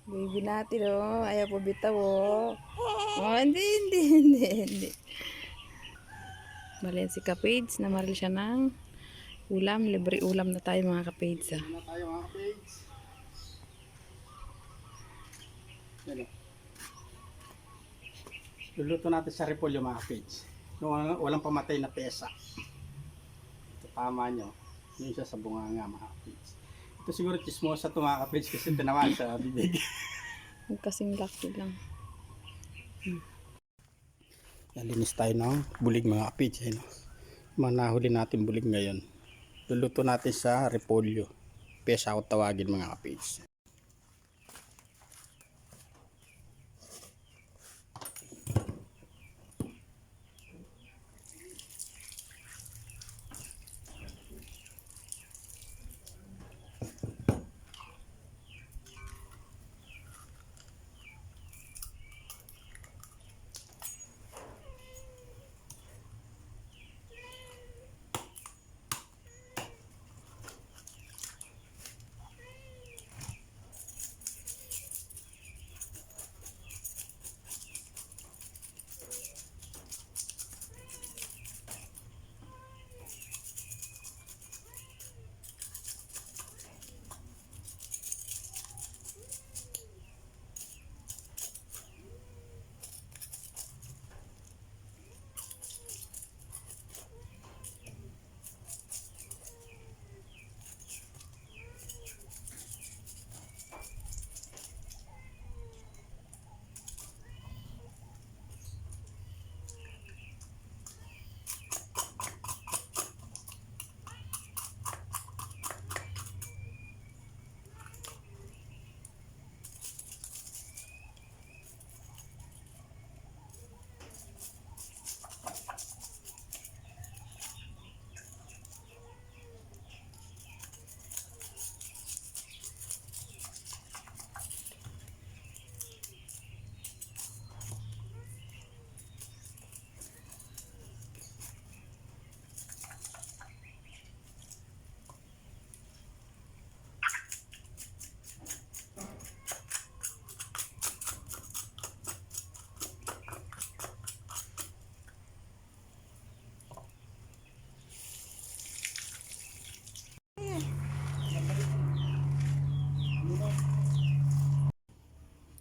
Baby natin, oh. Ayaw po bitaw, oh. Oh, hindi. Bali si Kapage, namaril siya ng ulam. Libre ulam na tayo mga Kapage, ah. Libre na tayo mga kapage. Yan o. Luluto natin sa repolyo mga kapage. Walang pamatay na pesa. Ito tama nyo. Yun siya sa bunganga mga kapage. Ito siguro chismosa ito mga kapage kasi tinamaan sa bibig. Kasing laki lang. Linis tayo ng bulig mga kapage. Ayun, manahuli natin bulig ngayon. Luluto natin sa repolyo. Pesa ako tawagin mga kapage.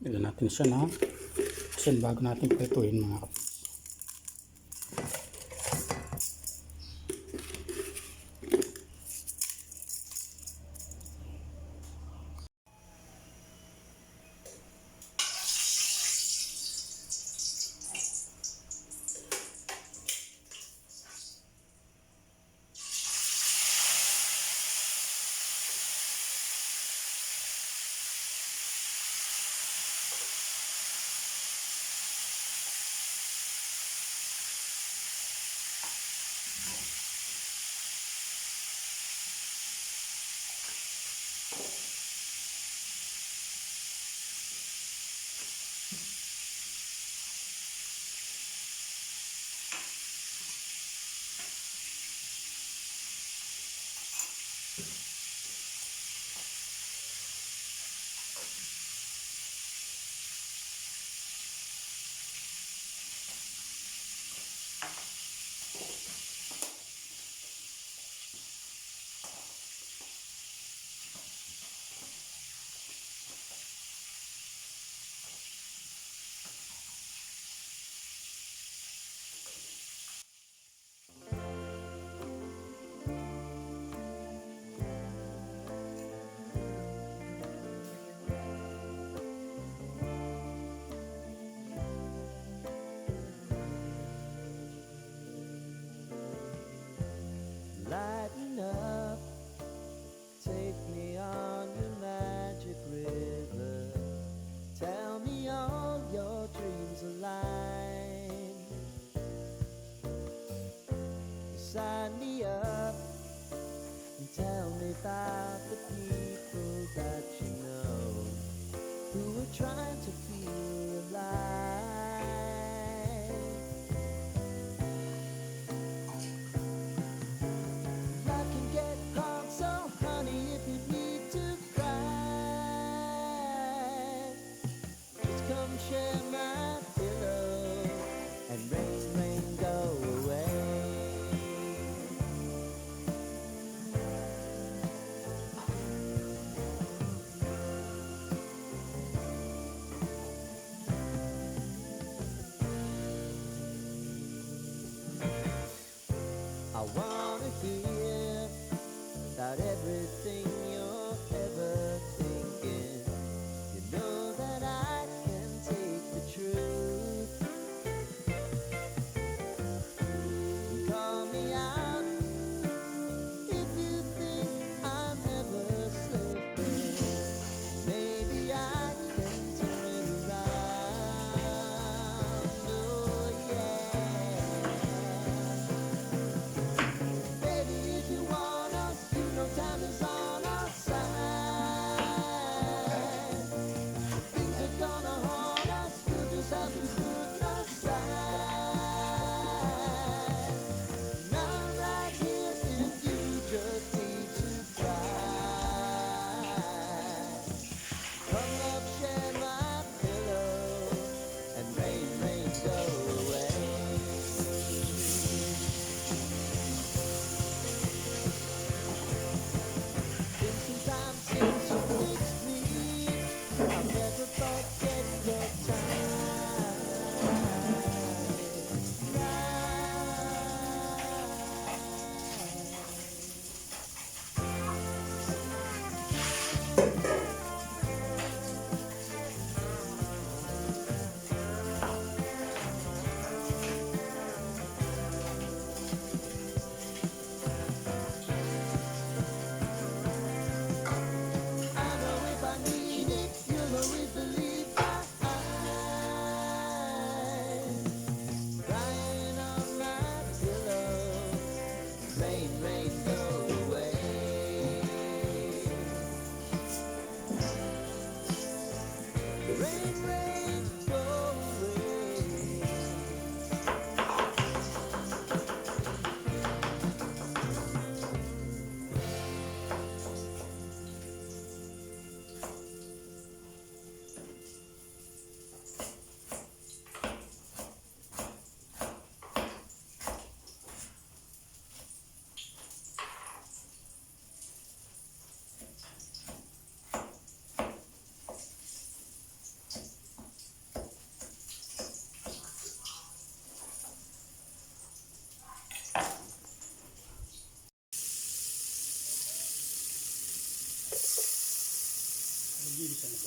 Ilagyan natin siya na asin bago natin prituhin mga kapage. Lighten up, take me on your magic river. Tell me all your dreams align. Sign me up and tell me about the people that you know who are trying to feel alive.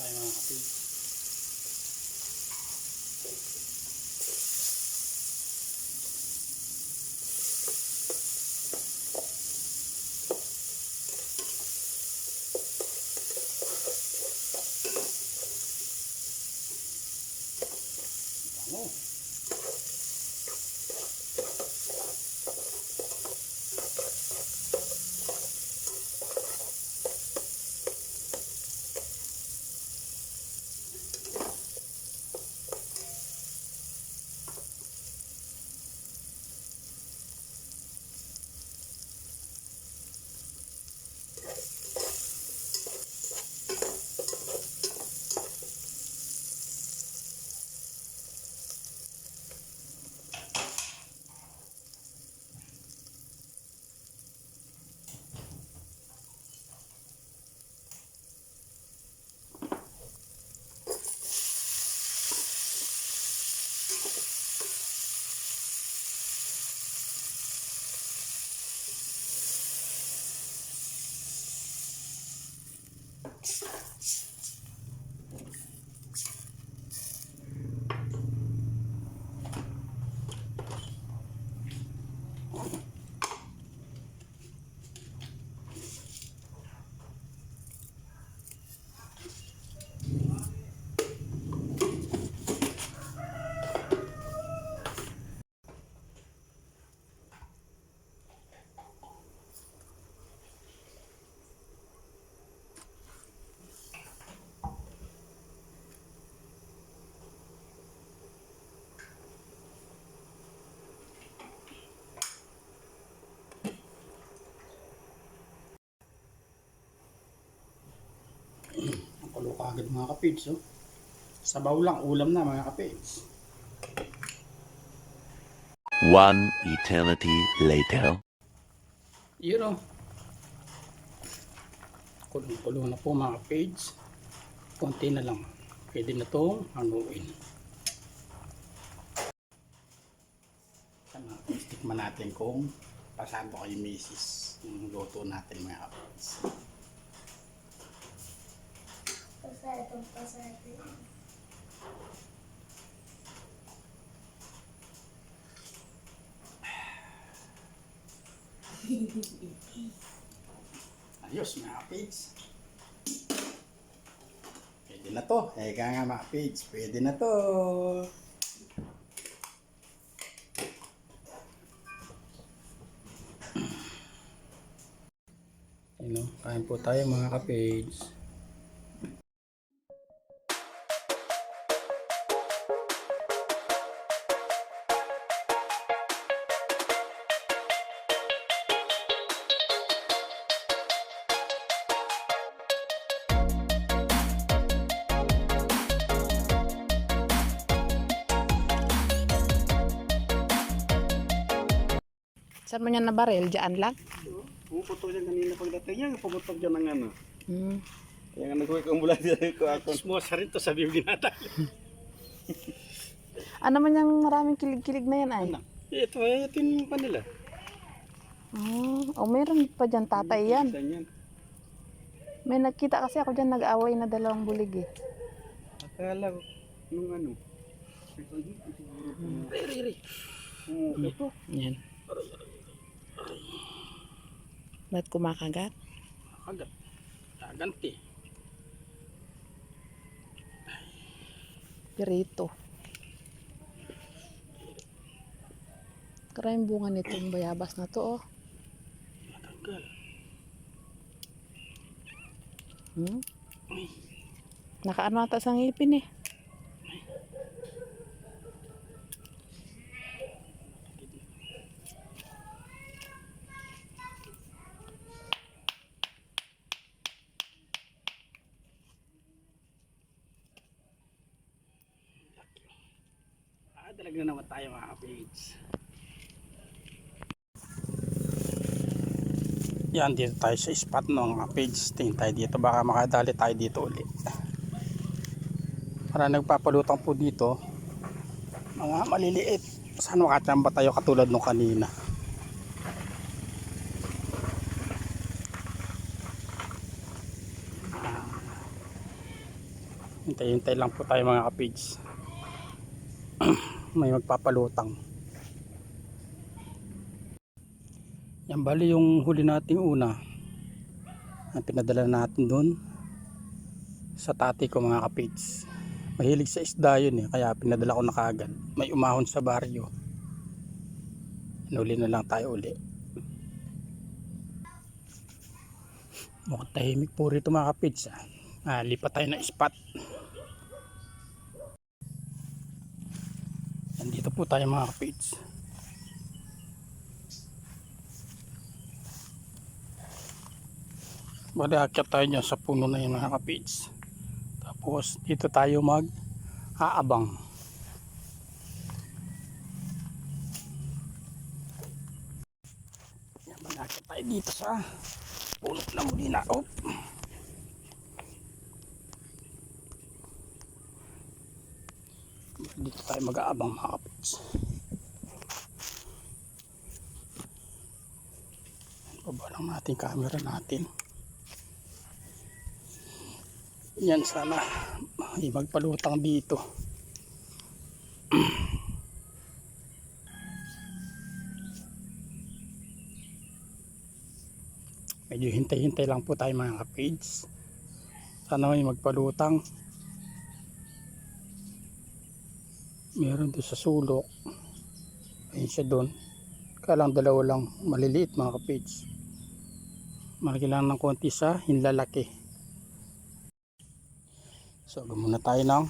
tayo mga kapatid. Bango. Ang kulo ka agad mga kapids. Oh. Sabaw lang, ulam na mga kapids. One eternity later. Yun o. Kulong-kulo na po mga kapids. Konti na lang. Pwede na itong hanguin. Tikman natin kung pasado kay misis yung luto natin mga kapids. Pasado. Ayos mga kapids. Pwede na to. Eka nga mga kapids. Pwede na to. Ayun, kain po tayo mga kapids. Saan mo niya na baril? Diyan lang? Pumuputok yan kanina pagdating yan, pumutok dyan ng ano. Hmm. Kaya nga nagkuhay kong bulan dyan ko ako. Smosa rin to sa bibig natin. Ano man yung maraming kilig-kilig na yan ay? Ito yung kanila. Oh, meron pa dyan tatay yan. Saan yan? May nagkita kasi ako dyan nag-away na dalawang bulig eh. Akala ko, nung ano. Riri. Ito. Yan. Ba't kumakagat? Agad. Ganti. Pirito. Karayang bunga nitong bayabas na to oh. Matagal. Hmm? Nakaano ata sa ngipin eh. Talaga naman tayo mga kapids. Yan, dito tayo sa spot ng mga kapids. Tingin tayo dito, baka makadali tayo dito ulit. Para nagpapalutang po dito mga maliliit. Saan makachamba tayo katulad nung kanina. Hintay-hintay lang po tayo mga kapids. May magpapalutang. Yan bali yung huli nating una. Ang pinadala natin doon sa tati ko mga kapids. Mahilig sa isda yun kaya pinadala ko na kaagad. May umahon sa baryo. Inuli na lang tayo uli. Mukhang tahimik po rito mga kapids. Lipat tayo na spot. Nandito po tayo mga kapids. Bali akyat tayo dyan sa puno na yun mga kapids. Tapos dito tayo mag-aabang. Yan, akyat tayo dito sa puno na muli na. Dito tayo mag-aabang mga kapids. Baba lang natin camera natin. Yan, sana magpalutang dito. Medyo hintay-hintay lang po tayo mga kapids. Sana may magpalutang. Meron doon sa sulok. Ayun siya doon. Kalang dalawa lang maliliit mga kapids. Malaki lang ng konti sa hinlalaki. So muna tayo ng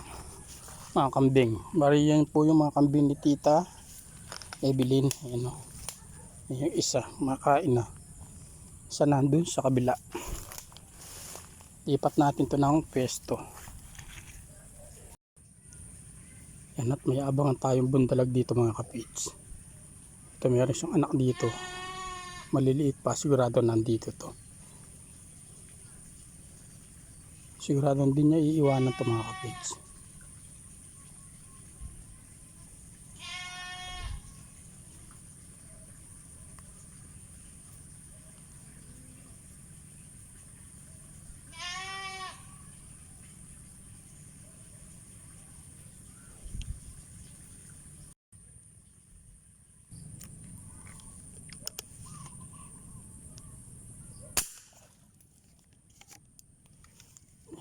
mga kambing. Bari yan po yung mga kambing ni Tita Evelyn. Ayan o. Yung isa makain na. Isa nandun sa kabila. Lipat natin to ng pwesto. Yan, at may abangan tayong bundalag dito mga kapids. Ito meron siyang anak dito. Maliliit pa, sigurado nandito to. Sigurado hindi niya iiwanan to mga kapids.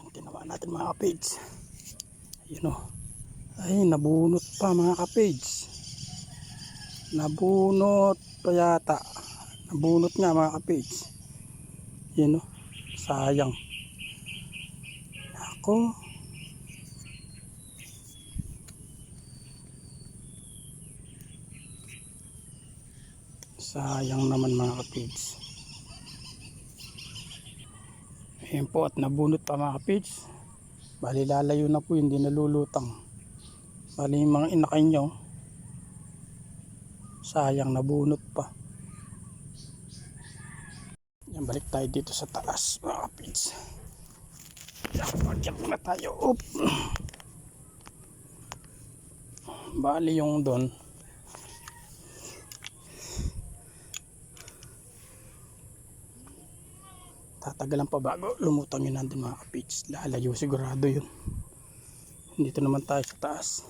Tinawa natin mga kapids. Ayun o. Ay, nabunot pa mga kapids. Nabunot pa yata. Nabunot nga mga kapids. Yun o. Sayang. Ako. Sayang naman mga kapids. Ayan po, at nabunot pa mga kapids. Bali lalayo na po, hindi nalulutang. Bali yung mga inakay nyo, sayang nabunot pa. Yan, balik tayo dito sa taas mga kapids. Pagyak na tayo. Oop. Bali yung doon, tatagalan pa bago lumutang yun nandun mga kapids. Lalayo sigurado yun. Dito naman tayo sa taas.